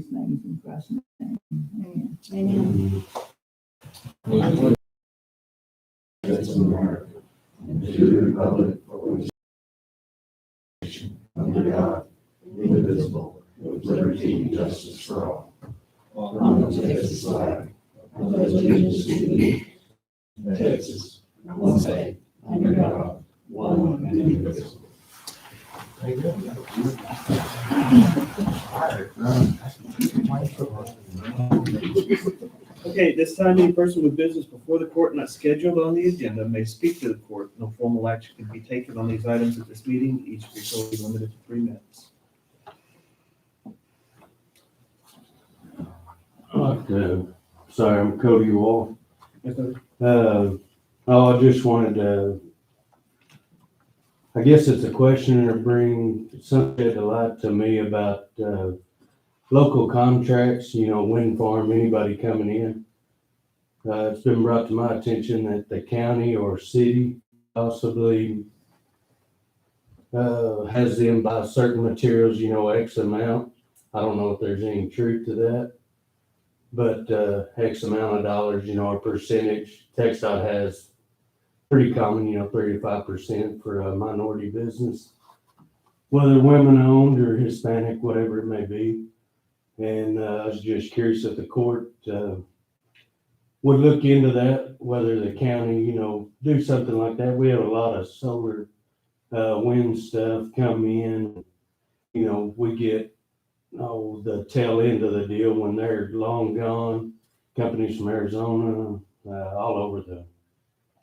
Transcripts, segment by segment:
his name in Christ's name. Amen. Amen. States of America, and to the republic for which under God, indivisible, with liberty and justice for all. On the Texas flag, I pledge allegiance to thee, Texas, one state, under God, one and indivisible. Okay, at this time, any person with business before the court not scheduled on the agenda may speak to the court. No formal action can be taken on these items at this meeting. Each speaker will be limited to 3 minutes. Sorry, I'm Cody Wolf. Yes, sir. I just wanted to, I guess it's a question or bring something to light to me about local contracts, wind farm, anybody coming in. It's been brought to my attention that the county or city possibly has them buy certain materials, X amount. I don't know if there's any truth to that, but X amount of dollars, a percentage. TxDOT has pretty common, 3 to 5% for a minority business, whether women owned or Hispanic, whatever it may be. And I was just curious if the court would look into that, whether the county, do something like that. We have a lot of solar wind stuff come in. We get the tail end of the deal when they're long gone. Companies from Arizona, all over the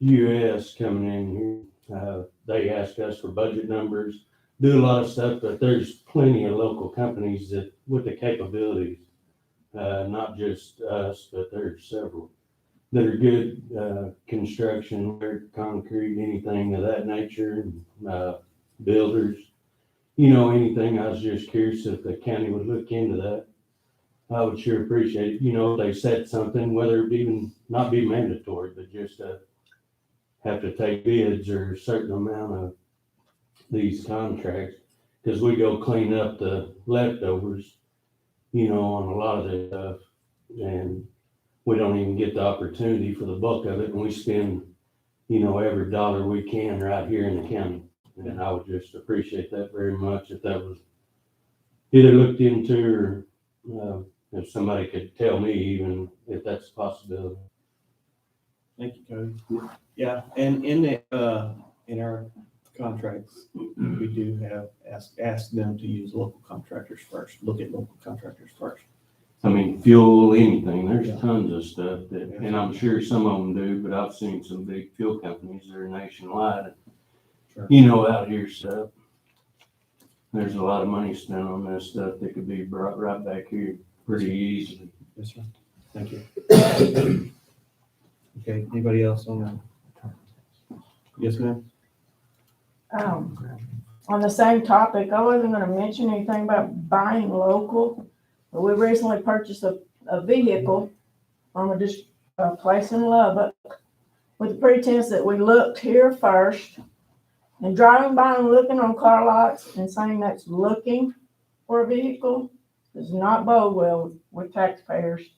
U.S. coming in here. They ask us for budget numbers, do a lot of stuff, but there's plenty of local companies that with the capabilities, not just us, but there's several that are good construction, concrete, anything of that nature, builders, anything. I was just curious if the county would look into that. I would sure appreciate it. If they said something, whether it even not be mandatory, but just have to take bids or a certain amount of these contracts, because we go clean up the leftovers, on a lot of this stuff, and we don't even get the opportunity for the bulk of it, and we spend, every dollar we can right here in the county. And I would just appreciate that very much if that was either looked into or if somebody could tell me even if that's a possibility. Thank you, Cody. Yeah, and in our contracts, we do have ask them to use local contractors first, look at local contractors first. I mean, fuel, anything, there's Yeah. tons of stuff that, and I'm sure some of them do, but I've seen some big fuel companies that are nationwide, Sure. out here stuff. There's a lot of money spent on this stuff that could be brought right back here pretty easily. Yes, sir. Thank you. Okay, anybody else on that? Yes, ma'am? On the same topic, I wasn't gonna mention anything about buying local, but we recently purchased a vehicle from a place in Lubbock with the pretense that we looked here first, and driving by and looking on car lots and saying that's looking for a vehicle does not bode well with taxpayers.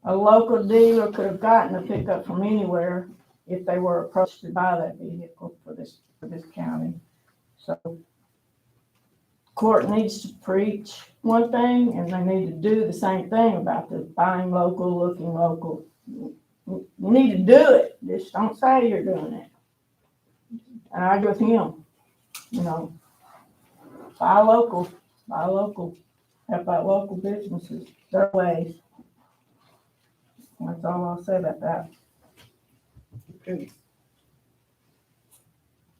A local dealer could have gotten a pickup from anywhere if they were approached to buy that vehicle for this county. So court needs to preach one thing, and they need to do the same thing about the buying local, looking local. You need to do it. Just don't say you're doing it. And I agree with him, buy local, help out local businesses, their ways. That's all I'll say about that. Okay.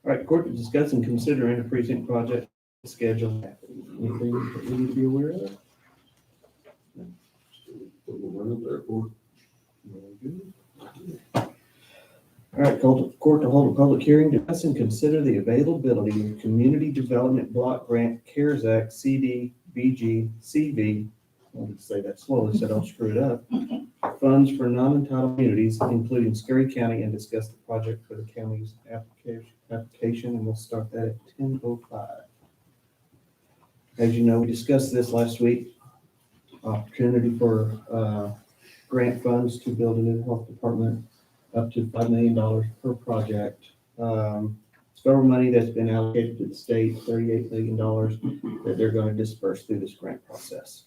All right, court to discuss and consider in a precinct project schedule. Anything that we need to be aware of? All right, court to hold a public hearing to discuss and consider the availability of Community Development Block Grant CARES Act CDBG CV. I wanted to say that slowly so I don't screw it up. Funds for non-entitled communities, including Scurry County, and discuss the project for the county's application, and we'll start that at 10:05. As you know, we discussed this last week. opportunity for, grant funds to build a new health department up to $5 million per project. It's federal money that's been allocated to the state, $38 million that they're going to disperse through this grant process.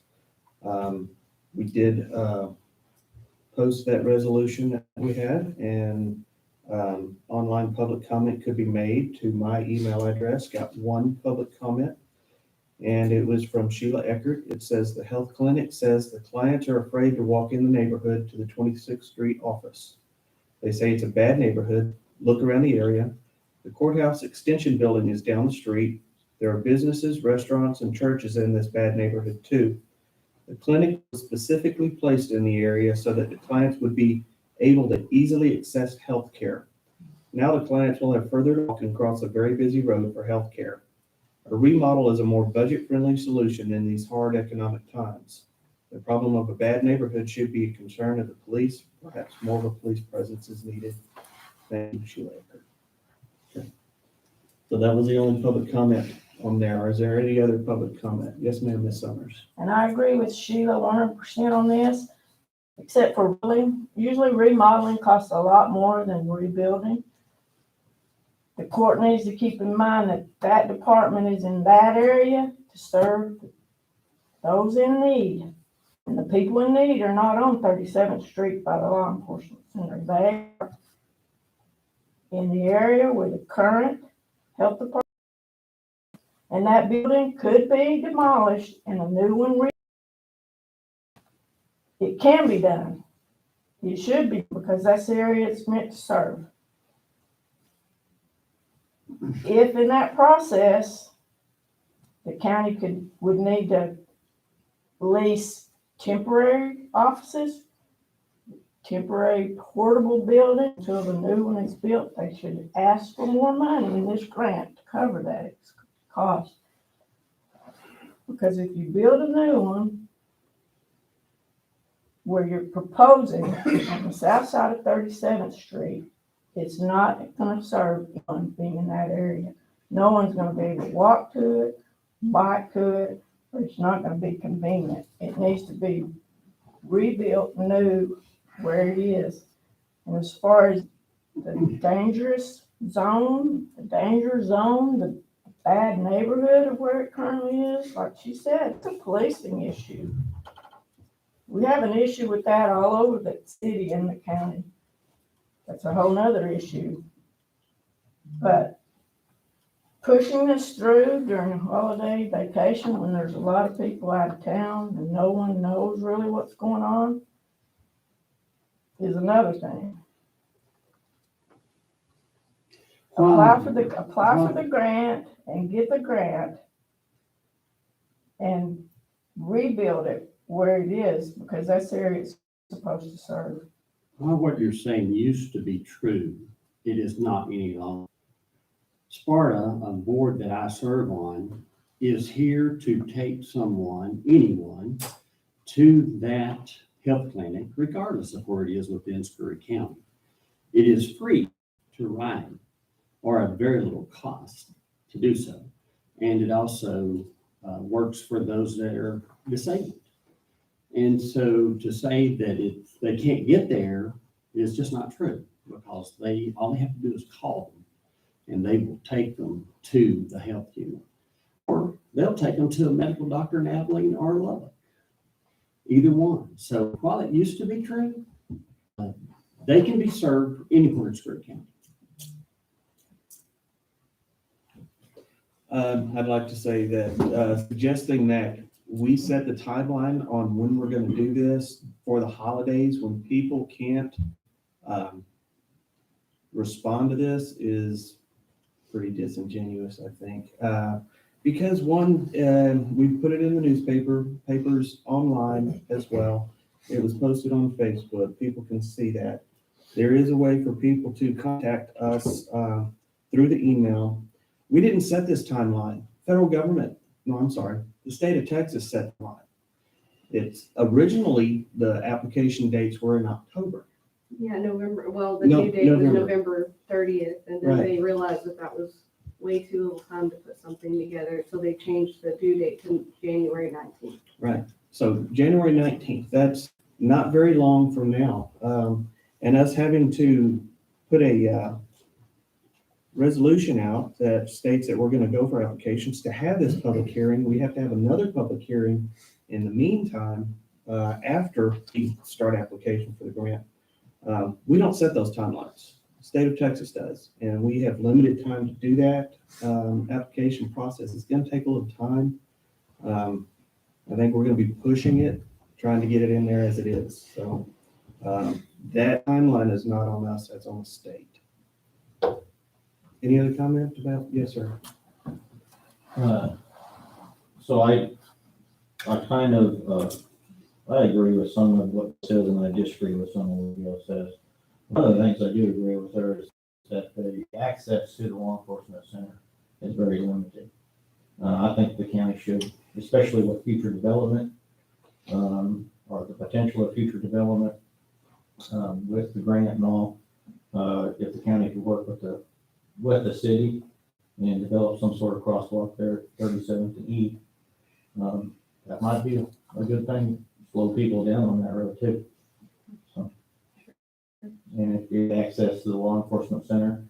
We did, post that resolution that we had, and online public comment could be made to my email address. Got one public comment, and it was from Sheila Eckert. It says, the health clinic says the clients are afraid to walk in the neighborhood to the 26th Street office. They say it's a bad neighborhood. Look around the area. The courthouse extension building is down the street. There are businesses, restaurants, and churches in this bad neighborhood too. The clinic was specifically placed in the area so that the clients would be able to easily access health care. Now the clients will have further to walk and cross a very busy road for health care. A remodel is a more budget-friendly solution in these hard economic times. The problem of a bad neighborhood should be a concern of the police. Perhaps more of a police presence is needed. Thank you, Sheila Eckert. Okay. So that was the only public comment on there. Is there any other public comment? Yes, ma'am, Ms. Summers. And I agree with Sheila 100% on this, except for usually remodeling costs a lot more than rebuilding. The court needs to keep in mind that that department is in that area to serve those in need. And the people in need are not on 37th Street by the law enforcement center. They are in the area where the current health department, and that building could be demolished and a new one. It can be done. It should be, because that's the area it's meant to serve. If in that process, the county would need to lease temporary offices, temporary portable building until the new one is built, they should ask for more money in this grant to cover that cost. Because if you build a new one where you're proposing on the south side of 37th Street, it's not going to serve anyone being in that area. No one's going to be able to walk to it, bike to it, or it's not going to be convenient. It needs to be rebuilt new where it is. And as far as the danger zone, the bad neighborhood of where it currently is, like she said, it's a policing issue. We have an issue with that all over the city and the county. That's a whole nother issue. But pushing this through during a holiday vacation when there's a lot of people out of town and no one knows really what's going on is another thing. Apply for the grant and get the grant and rebuild it where it is, because that's the area it's supposed to serve. Well, what you're saying used to be true. It is not any longer. Sparta, a board that I serve on, is here to take anyone, to that health clinic, regardless of where it is within Scurry County. It is free to ride, or at very little cost to do so. And it also works for those that are disabled. And so to say that they can't get there is just not true, because all they have to do is call them and they will take them to the health unit, or they'll take them to a medical doctor in Abilene or Lubbock, either one. So while it used to be true, they can be served anywhere in Scurry County. I'd like to say that suggesting that we set the timeline on when we're going to do this for the holidays, when people can't respond to this, is pretty disingenuous, I think. Because one, we put it in the papers online as well. It was posted on Facebook. People can see that. There is a way for people to contact us through the email. We didn't set this timeline. The state of Texas set the line. It's originally, the application dates were in October. Yeah, November. Well, the due date was November 30th, and then they realized that was way too little time to put something together, so they changed the due date to January 19th. Right. So January 19th, that's not very long from now. And us having to put a resolution out that states that we're going to go for applications to have this public hearing. We have to have another public hearing in the meantime, after we start application for the grant. We don't set those timelines. The state of Texas does, and we have limited time to do that. Application process is going to take a little time. I think we're going to be pushing it, trying to get it in there as it is. So that timeline is not on us, that's on the state. Any other comment about, yes, sir? So I kind of, I agree with some of what it says and I disagree with some of what it says. One of the things I do agree with her is that the access to the law enforcement center is very limited. I think the county should, especially with future development, or the potential of future development, with the grant and all, if the county could work with the city and develop some sort of crosswalk there, 37th and E, that might be a good thing, slow people down on that road too. So, and if you have access to the law enforcement center,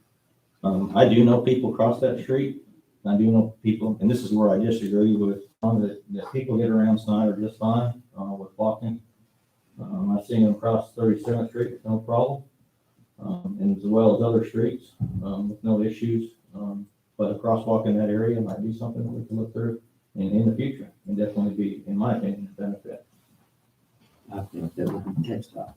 I do know people cross that street. I do know people, and this is where I disagree with, that people get around Snyder just fine, with walking. I've seen them cross 37th Street with no problem, and as well as other streets, with no issues. But a crosswalk in that area might be something that we can look through in the future, and definitely be, in my opinion, a benefit. I think that would be textile.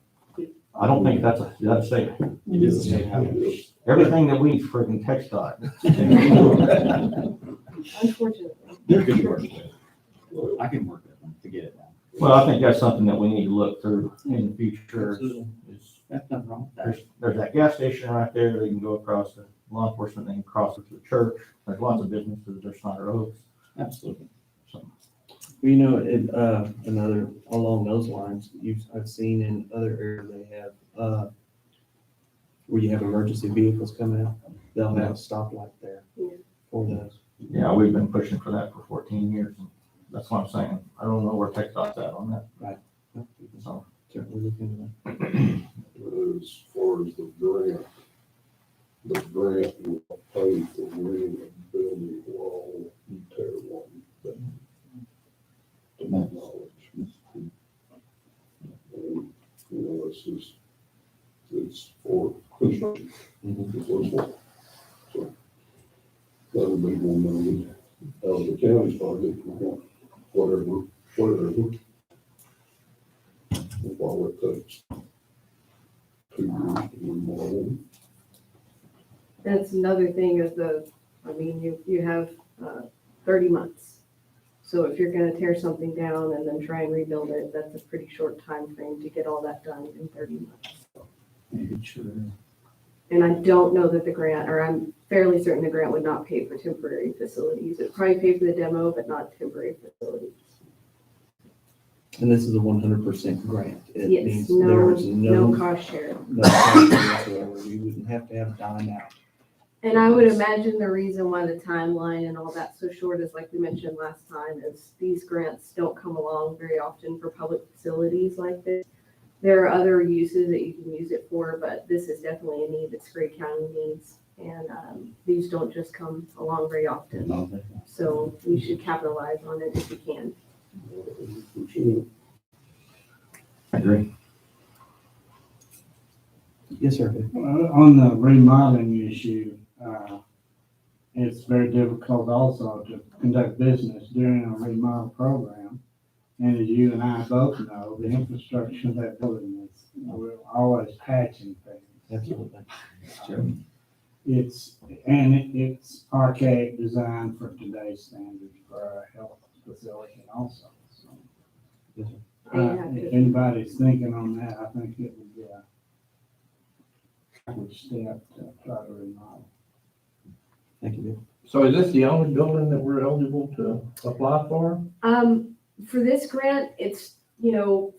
I don't think that's a statement. It is a state highway. Everything that we freaking text dot. Unfortunately. They're good work. I can work with them to get it done. Well, I think that's something that we need to look through in the future. Absolutely. Is That's nothing wrong with that. there's that gas station right there. They can go across the law enforcement, they can cross it to the church. There's lots of businesses. There's Snyder Oaks. Absolutely. You know, another along those lines, I've seen in other areas they have, where you have emergency vehicles coming out, they'll have a stoplight there for those. Yeah, we've been pushing for that for 14 years. And that's what I'm saying. I don't know where tech dot's at on that. Right. So, Certainly look into that. As far as the grant will pay for rehabilitating wall and tear one, but to my knowledge. And, you know, it's for construction. It's what's for. So that would be $1 million out of the county's pocket, whatever. While it takes 2 years to remodel. That's another thing is you have 30 months. So if you're gonna tear something down and then try and rebuild it, that's a pretty short time frame to get all that done in 30 months. Maybe sure. And I don't know that the grant, or I'm fairly certain the grant would not pay for temporary facilities. It'd probably pay for the demo, but not temporary facilities. And this is a 100% grant. It Yes, means no there's no cost share. cost whatsoever. We wouldn't have to have a dime out. And I would imagine the reason why the timeline and all that's so short is, like we mentioned last time, is these grants don't come along very often for public facilities like this. There are other uses that you can use it for, but this is definitely a need that Scurry County needs. And these don't just come along very often. So we should capitalize on it if we can. I agree. Yes, sir. On the remodeling issue, it's very difficult also to conduct business during a remodel program. And as you and I both know, the infrastructure of that building is, we're always patching things. Absolutely. It's archaic design for today's standards for our health facility also. So, Yes, if anybody's thinking on that, I think it would be a good step to try to remodel. Thank you, Bill. So is this the only building that we're eligible to apply for? For this grant, it's,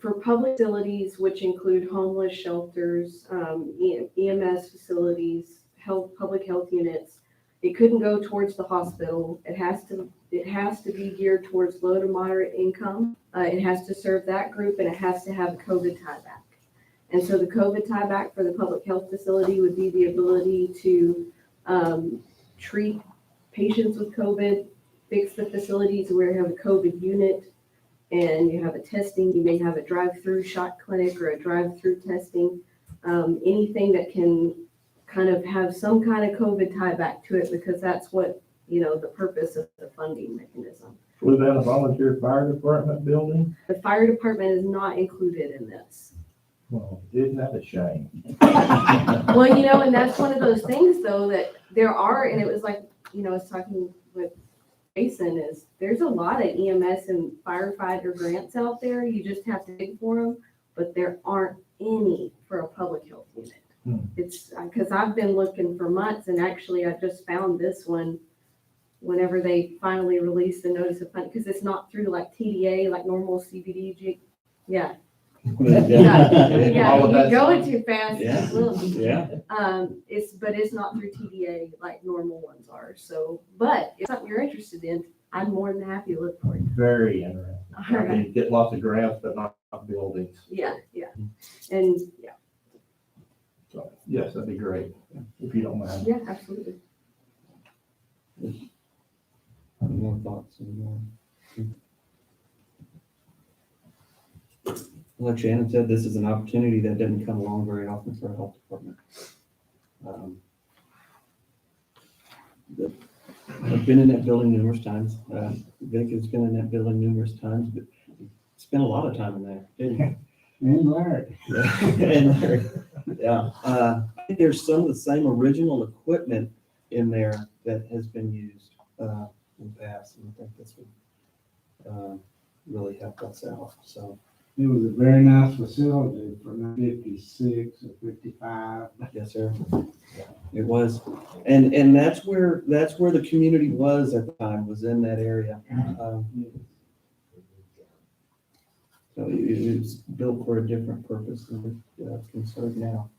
for public facilities, which include homeless shelters, EMS facilities, public health units. It couldn't go towards the hospital. It has to be geared towards low to moderate income. It has to serve that group and it has to have a COVID tieback. And so the COVID tieback for the public health facility would be the ability to treat patients with COVID, fix the facility to where you have a COVID unit and you have a testing, you may have a drive-through shot clinic or a drive-through testing, anything that can kind of have some kind of COVID tieback to it, because that's what, the purpose of the funding mechanism. Was that a volunteer fire department building? The fire department is not included in this. Well, isn't that a shame? Well, and that's one of those things though, that there are, and it was like, I was talking with Jason, is there's a lot of EMS and firefighter grants out there. You just have to dig for them, but there aren't any for a public health unit. It's because I've been looking for months, and actually I just found this one whenever they finally released the notice of fund, because it's not through like TDA, like normal CBDG. Yeah. Yeah, All of you're that going too fast. Yeah. It will be. Yeah. But it's not through TDA like normal ones are. So, but if something you're interested in, I'm more than happy to look for you. Very interesting. All I right. mean, get lots of grants, but not buildings. Yeah, and yeah, So, yes, that'd be great, if you don't mind. yeah, absolutely. Any more thoughts? Any more? Like Shannon said, this is an opportunity that doesn't come along very often for a health department. I've been in that building numerous times. Vic has been in that building numerous times, but spent a lot of time in there, didn't And Larry. you? And Larry, yeah. I think there's some of the same original equipment in there that has been used in the past, and I think this would really help us out, so. It was a very nice facility for 56 or 55. Yes, sir. It was. And that's where the community was at the time, was in that area. So it was built for a different purpose than it can serve now.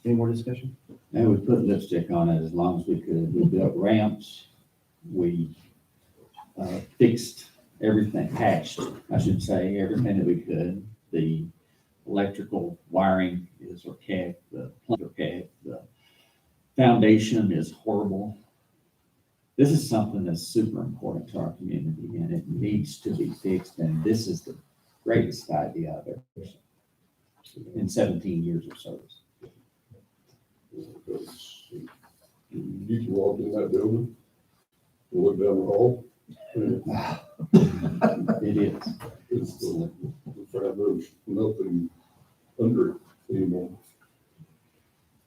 Any more discussion? And we put lipstick on it as long as we could. We built ramps. We fixed everything, patched, I should say, everything that we could. The electrical wiring is archaic, the plumbing is archaic, the foundation is horrible. This is something that's super important to our community, and it needs to be fixed, and this is the greatest idea I've ever seen in 17 years of service. You can walk in that building, look down the hall. It is. It's the fact there's nothing under it anymore.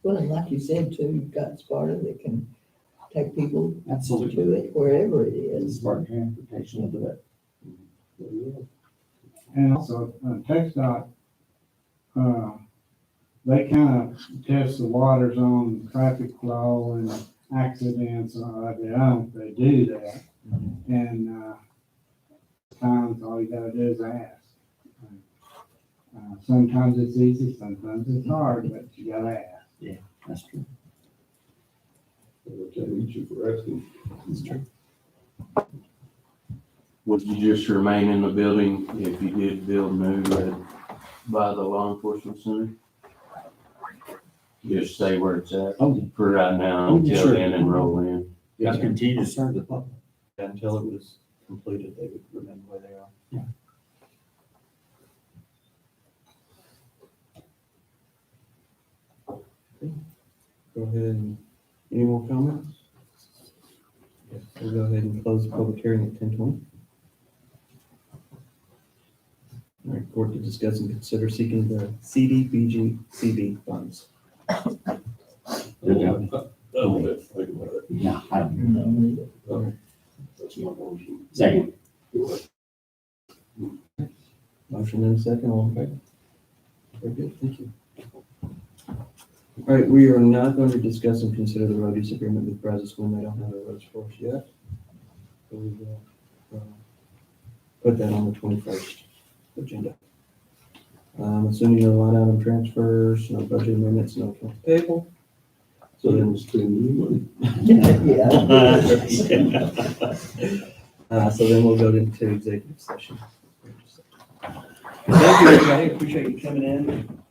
Well, and like you said too, you've got Sparta that can take people Absolutely. to it wherever it It's is. smart transportation will do it. And also, TxDOT, they kind of test the waters on traffic flow and accidents, they do that. And times all you gotta do is ask. Sometimes it's easy, sometimes it's hard, but you gotta ask. That's true. I can't eat you for asking. That's true. Would you just remain in the building if you did build new by the law enforcement center? Just stay where it's at for right now until Sure. then and roll in. Just continue to serve the public. Until it was completed, they would remain where they are. Okay. Go ahead and, any more comments? Yes, we'll go ahead and close the public hearing at 10:20. All right, court to discuss and consider seeking the CDBG CV funds. Good job. I don't have to think about it. No, I don't. That's my motion. Second. Motion and a second, all in favor? Very good, thank you. All right, we are not going to discuss and consider the road use agreement with Brazos when they don't have the roads for us yet. So we will put that on the 21st agenda. Assuming no line item transfers, no budget amendments, no accounts payable. So then Spend new money. Yeah. So then we'll go into executive session. Thank you, everybody. Appreciate you coming in.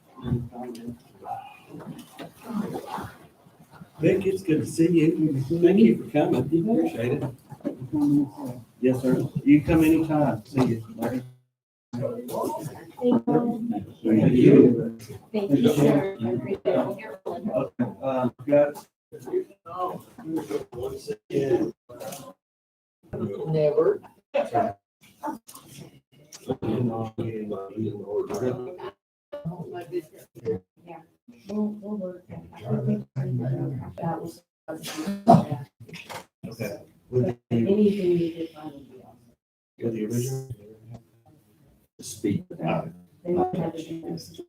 Vic, it's good to see you. Thank you for coming. Appreciate it. Yes, sir. You come anytime. See you. Larry. Thank you. Thank you, sir. I appreciate it. Got. Never. Okay. Anything you did find would be awesome. You're the original. Speak without it. They might have to do this.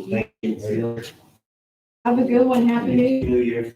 Thank you. Have a good one. Happy New Year. New Year.